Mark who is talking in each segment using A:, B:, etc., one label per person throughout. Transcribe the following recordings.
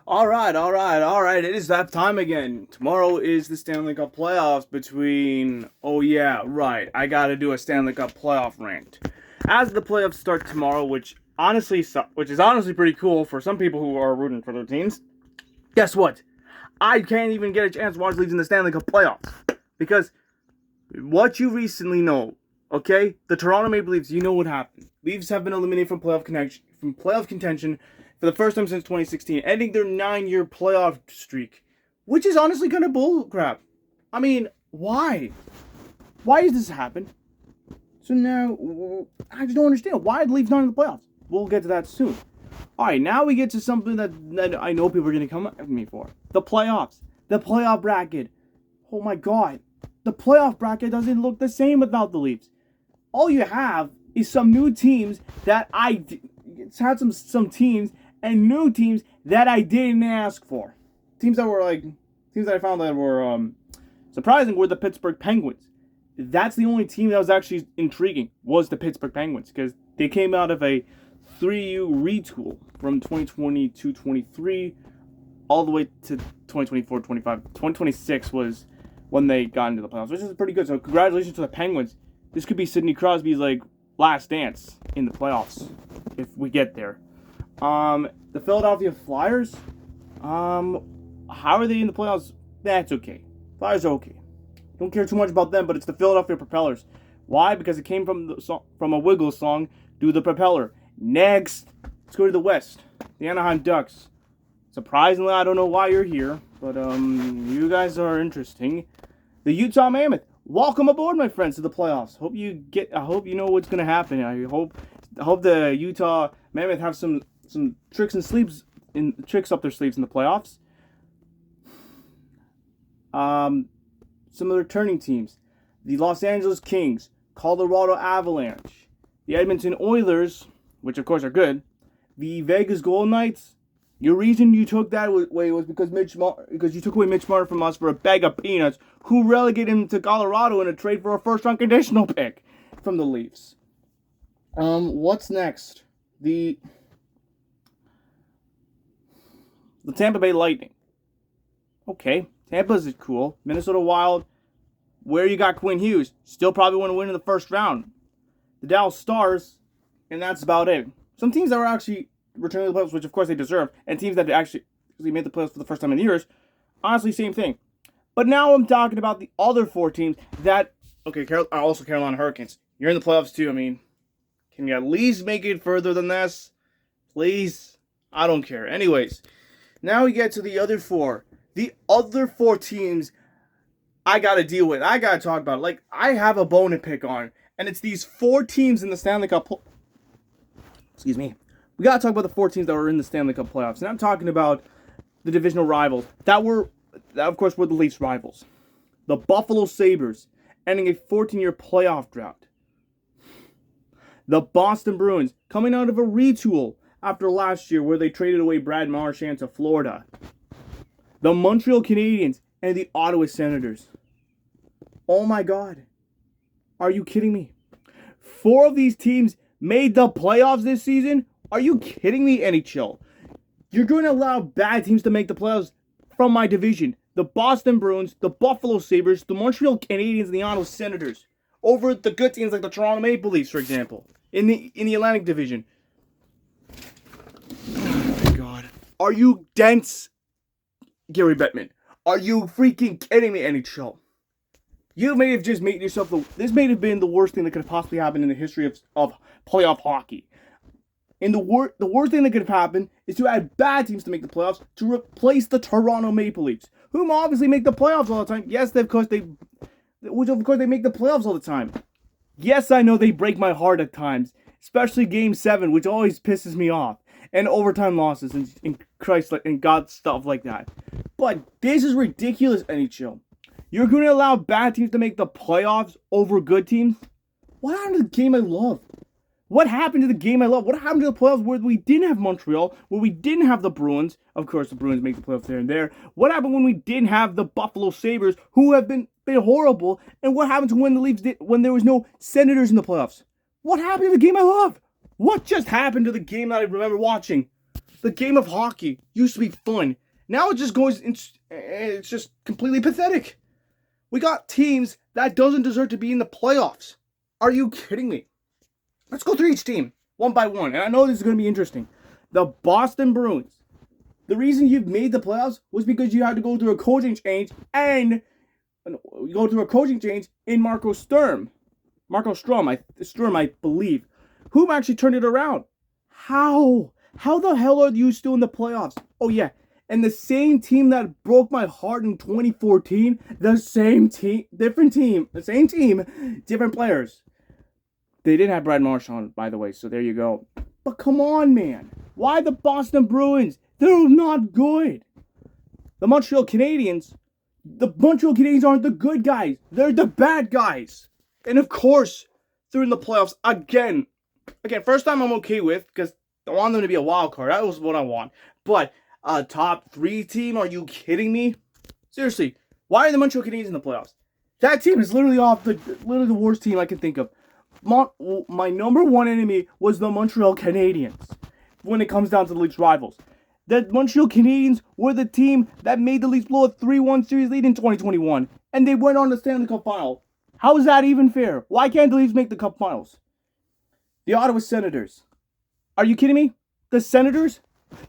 A: All right. It is that time again. Tomorrow is the Stanley Cup Playoffs between. Oh yeah, right. I gotta do a Stanley Cup playoff rant. As the playoffs start tomorrow, which is honestly pretty cool for some people who are rooting for their teams. Guess what? I can't even get a chance to watch Leafs in the Stanley Cup playoffs because what you recently know, okay? The Toronto Maple Leafs, you know what happened. Leafs have been eliminated from playoff contention for the first time since 2016, ending their 9-year playoff streak, which is honestly kind of bull crap. I mean, why? Why does this happen? So now, I just don't understand. Why are the Leafs not in the playoffs? We'll get to that soon. Alright, now we get to something that I know people are going to come at me for. The playoffs. The playoff bracket. Oh my god. The playoff bracket doesn't look the same without the Leafs. All you have is some new teams that it's had some teams and new teams that I didn't ask for. Teams that I found that were surprising were the Pittsburgh Penguins. That's the only team that was actually intriguing, was the Pittsburgh Penguins, because they came out of a 3U retool from 2022-23 all the way to 2024-25. 2026 was when they got into the playoffs, which is pretty good. So congratulations to the Penguins. This could be Sidney Crosby's last dance in the playoffs if we get there. The Philadelphia Flyers, how are they in the playoffs? That's okay. Flyers are okay. Don't care too much about them, but it's the Philadelphia Propellers. Why? Because it came from a Wiggles song, "Do the Propeller." Next, let's go to the West. The Anaheim Ducks. Surprisingly, I don't know why you're here, but you guys are interesting. The Utah Mammoth. Welcome aboard, my friends, to the playoffs. I hope you know what's gonna happen. I hope the Utah Mammoth have some tricks up their sleeves in the playoffs. Some of the returning teams: the Los Angeles Kings, Colorado Avalanche, the Edmonton Oilers, which of course are good, the Vegas Golden Knights. Your reason you took that way was because you took away Mitch Martin from us for a bag of peanuts, who relegated him to Colorado in a trade for a first-round conditional pick from the Leafs. What's next? The Tampa Bay Lightning. Okay, Tampa's is cool. Minnesota Wild, where you got Quinn Hughes, still probably want to win in the first round. The Dallas Stars, and that's about it. Some teams that were actually returning to the playoffs, which of course they deserve, and teams that actually made the playoffs for the first time in years, honestly, same thing. But now I'm talking about the other four teams that, okay, also Carolina Hurricanes. You're in the playoffs too. I mean, can you at least make it further than this? Please? I don't care. Anyways, now we get to the other four. The other four teams I gotta deal with. I gotta talk about it. I have a bone to pick on. And it's these four teams in the Stanley Cup. Excuse me. We gotta talk about the four teams that were in the Stanley Cup playoffs. And I'm talking about the divisional rivals. That, of course, were the Leafs rivals. The Buffalo Sabres, ending a 14-year playoff drought. The Boston Bruins, coming out of a retool after last year where they traded away Brad Marchand to Florida. The Montreal Canadiens and the Ottawa Senators. Oh my god. Are you kidding me? 4 of these teams made the playoffs this season? Are you kidding me, NHL? You're going to allow bad teams to make the playoffs from my division. The Boston Bruins, the Buffalo Sabres, the Montreal Canadiens, and the Ottawa Senators. Over the good teams like the Toronto Maple Leafs, for example. In the Atlantic Division. Oh my god. Are you dense, Gary Bettman? Are you freaking kidding me, NHL? You may have just made yourself this may have been the worst thing that could have possibly happened in the history of playoff hockey. And the worst thing that could have happened is to add bad teams to make the playoffs to replace the Toronto Maple Leafs, whom obviously make the playoffs all the time. Yes, of course they make the playoffs all the time. Yes, I know they break my heart at times, especially Game 7, which always pisses me off, and overtime losses and God stuff like that. But this is ridiculous, NHL. You're going to allow bad teams to make the playoffs over good teams? What happened to the game I love? What happened to the game I love? What happened to the playoffs where we didn't have Montreal, where we didn't have the Bruins? Of course, the Bruins make the playoffs there and there. What happened when we didn't have the Buffalo Sabres, who have been horrible? And what happened to when the Leafs when there was no Senators in the playoffs? What happened to the game I love? What just happened to the game that I remember watching? The game of hockey used to be fun. Now it just goes, it's just completely pathetic. We got teams that doesn't deserve to be in the playoffs. Are you kidding me? Let's go through each team, one by one. And I know this is going to be interesting. The Boston Bruins. The reason you've made the playoffs was because you had to go through a coaching change and in Marco Sturm. Strom, I believe. Who actually turned it around? How? How the hell are you still in the playoffs? Oh, yeah. And the same team that broke my heart in 2014, the same team, different players. They did have Brad Marchand, by the way, so there you go. But come on, man. Why the Boston Bruins? They're not good. The Montreal Canadiens aren't the good guys. They're the bad guys. And of course, they're in the playoffs again. First time I'm okay with, because I want them to be a wild card. That was what I want. But a top 3 team? Are you kidding me? Seriously, why are the Montreal Canadiens in the playoffs? That team is literally the worst team I can think of. My number one enemy was the Montreal Canadiens when it comes down to the Leafs rivals. The Montreal Canadiens were the team that made the Leafs blow a 3-1 series lead in 2021, and they went on the Stanley Cup final. How is that even fair? Why can't the Leafs make the Cup finals? The Ottawa Senators. Are you kidding me? The Senators?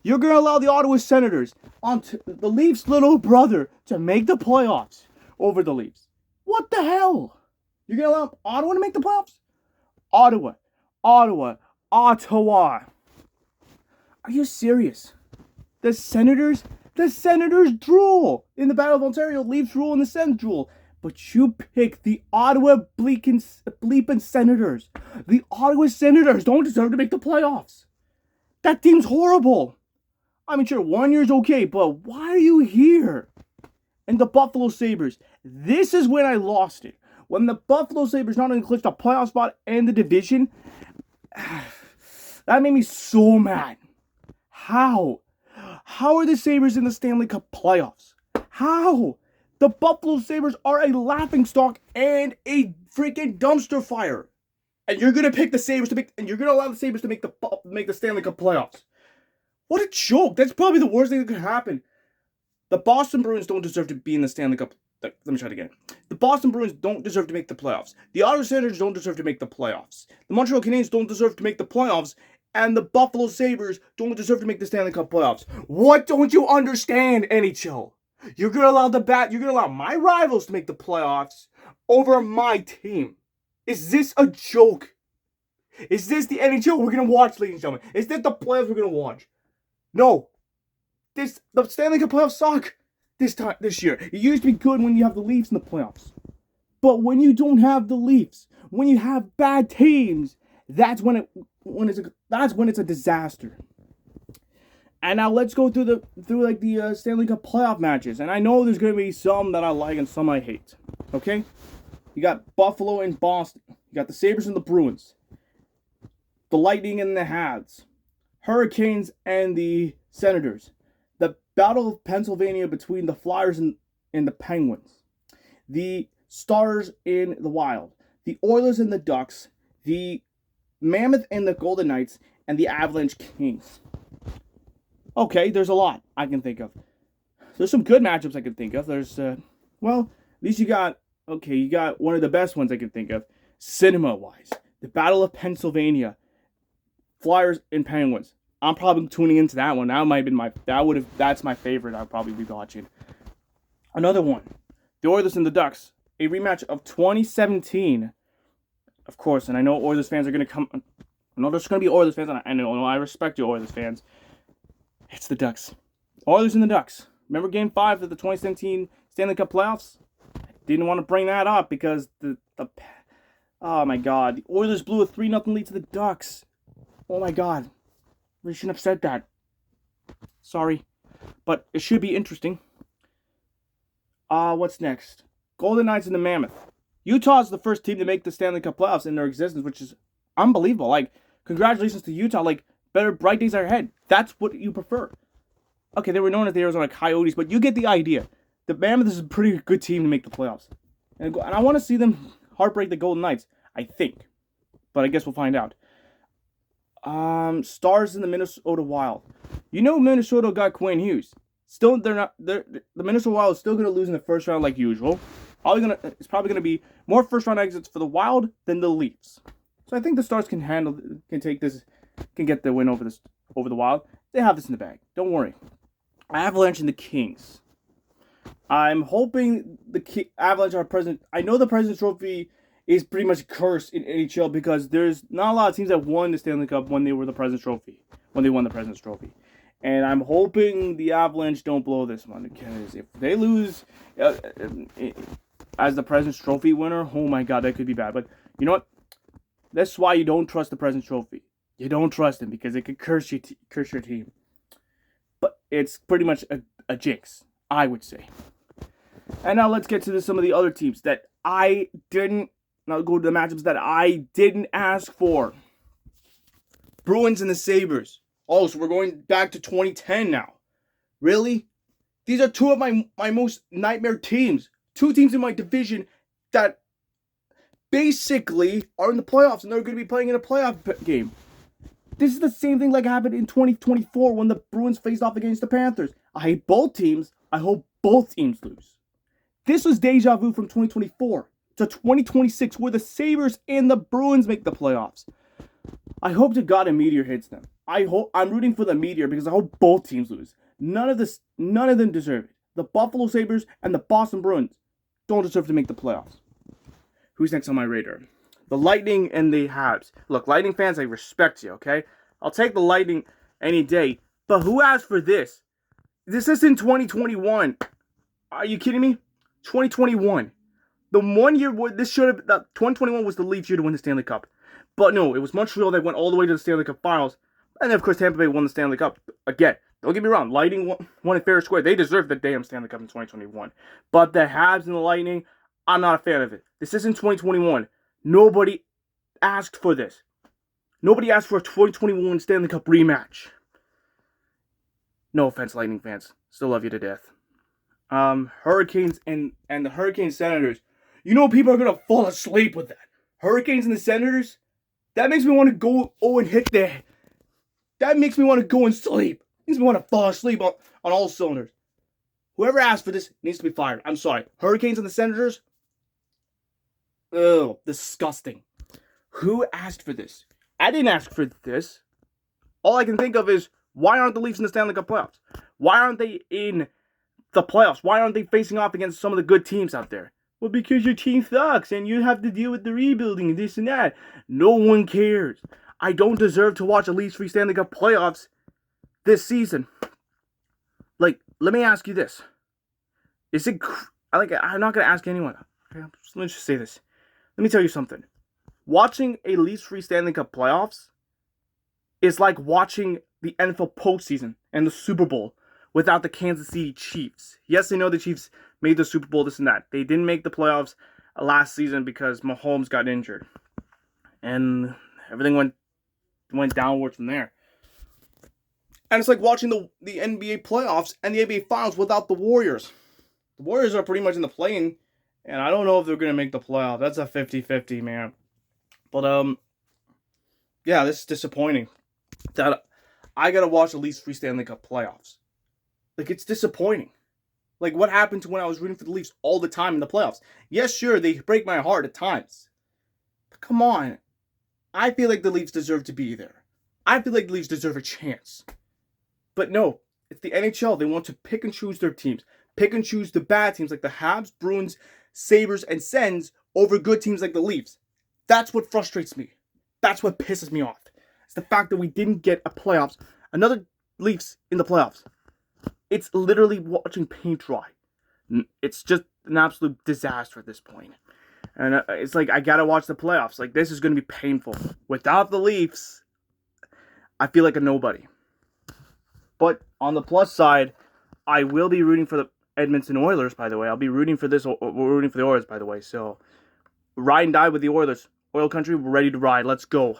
A: You're going to allow the Ottawa Senators, the Leafs' little brother, to make the playoffs over the Leafs. What the hell? You're going to allow Ottawa to make the playoffs? Ottawa. Are you serious? The Senators drool in the Battle of Ontario. Leafs rule in the Sens drool. But you pick the Ottawa bleeping Senators. The Ottawa Senators don't deserve to make the playoffs. That team's horrible. I mean, sure, 1 year's okay, but why are you here? And the Buffalo Sabres. This is when I lost it. When the Buffalo Sabres not only clinched a playoff spot and the division, that made me so mad. How? How are the Sabres in the Stanley Cup playoffs? How? The Buffalo Sabres are a laughingstock and a freaking dumpster fire. And you're gonna pick the Sabres you're gonna allow the Sabres to make the Stanley Cup playoffs. What a joke! That's probably the worst thing that could happen. The Boston Bruins don't deserve to be in the Stanley Cup. Let me try it again. The Boston Bruins don't deserve to make the playoffs. The Ottawa Senators don't deserve to make the playoffs. The Montreal Canadiens don't deserve to make the playoffs. And the Buffalo Sabres don't deserve to make the Stanley Cup playoffs. What don't you understand, NHL? You're gonna allow my rivals to make the playoffs over my team. Is this a joke? Is this the NHL we're gonna watch, ladies and gentlemen? Is this the playoffs we're gonna watch? No. The Stanley Cup playoffs suck this year. It used to be good when you have the Leafs in the playoffs. But when you don't have the Leafs, when you have bad teams, that's when it's a disaster. And now let's go through the Stanley Cup playoff matches. And I know there's going to be some that I like and some I hate. Okay? You got Buffalo and Boston. You got the Sabres and the Bruins. The Lightning and the Habs. Hurricanes and the Senators. The Battle of Pennsylvania between the Flyers and the Penguins. The Stars in the Wild. The Oilers and the Ducks. The Mammoth and the Golden Knights. And the Avalanche Kings. Okay, there's a lot I can think of. There's some good matchups I can think of. There's, at least you got one of the best ones I can think of. Cinema-wise. The Battle of Pennsylvania. Flyers and Penguins. I'm probably tuning into that one. That might have been that's my favorite I'll probably be watching. Another one. The Oilers and the Ducks. A rematch of 2017. Of course, and I know Oilers fans are going to come. I know there's going to be Oilers fans, and I know I respect you, Oilers fans. It's the Ducks. Oilers and the Ducks. Remember Game 5 of the 2017 Stanley Cup Playoffs? Didn't want to bring that up because oh my God. The Oilers blew a 3-0 lead to the Ducks. Oh my God. We shouldn't have said that. Sorry. But it should be interesting. What's next? Golden Knights and the Mammoth. Utah's the first team to make the Stanley Cup Playoffs in their existence, which is unbelievable. Like, congratulations to Utah. Like, better bright days are ahead. That's what you prefer. Okay, they were known as the Arizona Coyotes, but you get the idea. The Mammoth is a pretty good team to make the playoffs. And I want to see them heartbreak the Golden Knights, I think. But I guess we'll find out. Stars in the Minnesota Wild. You know Minnesota got Quinn Hughes. Still, the Minnesota Wild is still gonna lose in the first round like usual. It's probably gonna be more first round exits for the Wild than the Leafs. So I think the Stars can take this, can get the win over the Wild. They have this in the bag. Don't worry. Avalanche and the Kings. I'm hoping the Avalanche are present. I know the President's Trophy is pretty much cursed in NHL because there's not a lot of teams that won the Stanley Cup when they won the President's Trophy. And I'm hoping the Avalanche don't blow this one, because if they lose as the President's Trophy winner, oh my God, that could be bad. But you know what? That's why you don't trust the President's Trophy. You don't trust him because it could curse your team. But it's pretty much a jinx, I would say. And now let's get to some of the other teams that I didn't. Now go to the matchups that I didn't ask for. Bruins and the Sabres. Oh, so we're going back to 2010 now. Really? These are two of my most nightmare teams. Two teams in my division that basically are in the playoffs, and they're going to be playing in a playoff game. This is the same thing like happened in 2024 when the Bruins faced off against the Panthers. I hate both teams. I hope both teams lose. This was deja vu from 2024 to 2026 where the Sabres and the Bruins make the playoffs. I hope to God a meteor hits them. I'm rooting for the meteor because I hope both teams lose. None of them deserve it. The Buffalo Sabres and the Boston Bruins don't deserve to make the playoffs. Who's next on my radar? The Lightning and the Habs. Look, Lightning fans, I respect you, okay? I'll take the Lightning any day. But who asked for this? This is in 2021. Are you kidding me? 2021. The 1 year where this should have... 2021 was the Leafs year to win the Stanley Cup. But no, it was Montreal that went all the way to the Stanley Cup Finals. And then, of course, Tampa Bay won the Stanley Cup. Again, don't get me wrong. Lightning won it fair and square. They deserved the damn Stanley Cup in 2021. But the Habs and the Lightning, I'm not a fan of it. This isn't 2021. Nobody asked for this. Nobody asked for a 2021 Stanley Cup rematch. No offense, Lightning fans. Still love you to death. Hurricanes and the Hurricane Senators. You know people are going to fall asleep with that. Hurricanes and the Senators? That makes me want to go and hit the... That makes me want to go and sleep. Makes me want to fall asleep on all cylinders. Whoever asked for this needs to be fired. I'm sorry. Hurricanes and the Senators? Ugh, disgusting. Who asked for this? I didn't ask for this. All I can think of is, why aren't the Leafs in the Stanley Cup playoffs? Why aren't they in the playoffs? Why aren't they facing off against some of the good teams out there? Well, because your team sucks and you have to deal with the rebuilding and this and that. No one cares. I don't deserve to watch a Leafs free Stanley Cup playoffs this season. Like, let me ask you this. Is it... I'm not going to ask anyone. Okay, let's just say this. Let me tell you something. Watching a Leafs free Stanley Cup playoffs is like watching the NFL postseason and the Super Bowl without the Kansas City Chiefs. Yes, I know the Chiefs made the Super Bowl, this and that. They didn't make the playoffs last season because Mahomes got injured. And everything went downward from there. And it's like watching the NBA playoffs and the NBA Finals without the Warriors. The Warriors are pretty much in the play-in, and I don't know if they're going to make the playoff. That's a 50-50, man. But, yeah, this is disappointing. That I got to watch the Leafs free Stanley Cup playoffs. Like, it's disappointing. Like, what happened to when I was rooting for the Leafs all the time in the playoffs? Yes, sure, they break my heart at times. But come on. I feel like the Leafs deserve to be there. I feel like the Leafs deserve a chance. But no, it's the NHL. They want to pick and choose their teams. Pick and choose the bad teams like the Habs, Bruins, Sabres, and Sens over good teams like the Leafs. That's what frustrates me. That's what pisses me off. It's the fact that we didn't get another Leafs in the playoffs. It's literally watching paint dry. It's just an absolute disaster at this point. And it's like, I gotta watch the playoffs. Like, this is going to be painful. Without the Leafs, I feel like a nobody. But on the plus side, I will be rooting for the Edmonton Oilers, by the way. I'll be rooting for the Oilers, by the way. So, ride and die with the Oilers. Oil country, we're ready to ride. Let's go.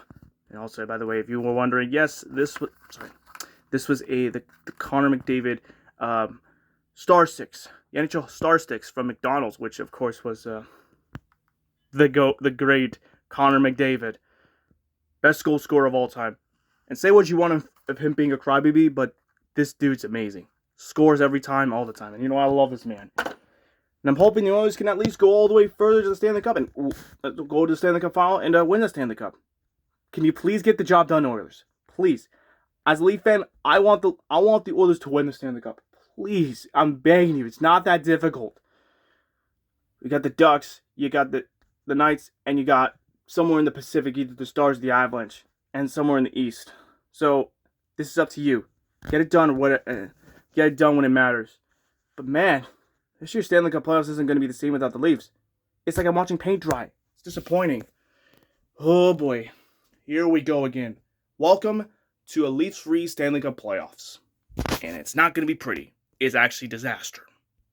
A: And also, by the way, if you were wondering, yes, this was the Connor McDavid Star Sticks, the NHL Star Sticks from McDonald's, which of course was the great Connor McDavid, best goal scorer of all time. And say what you want of him being a crybaby, but this dude's amazing. Scores every time, all the time. And you know, I love this man. And I'm hoping the Oilers can at least go all the way further to the Stanley Cup and go to the Stanley Cup final and win the Stanley Cup. Can you please get the job done, Oilers? Please. As a Leaf fan, I want the Oilers to win the Stanley Cup. Please, I'm begging you. It's not that difficult. You got the Ducks, you got the Knights, and you got somewhere in the Pacific, either the Stars or the Avalanche, and somewhere in the East. So this is up to you. Get it done. Get it done when it matters. But man, this year's Stanley Cup Playoffs isn't going to be the same without the Leafs. It's like I'm watching paint dry. It's disappointing. Oh boy, here we go again. Welcome to a Leafs-free Stanley Cup Playoffs, and it's not going to be pretty. It's actually disaster.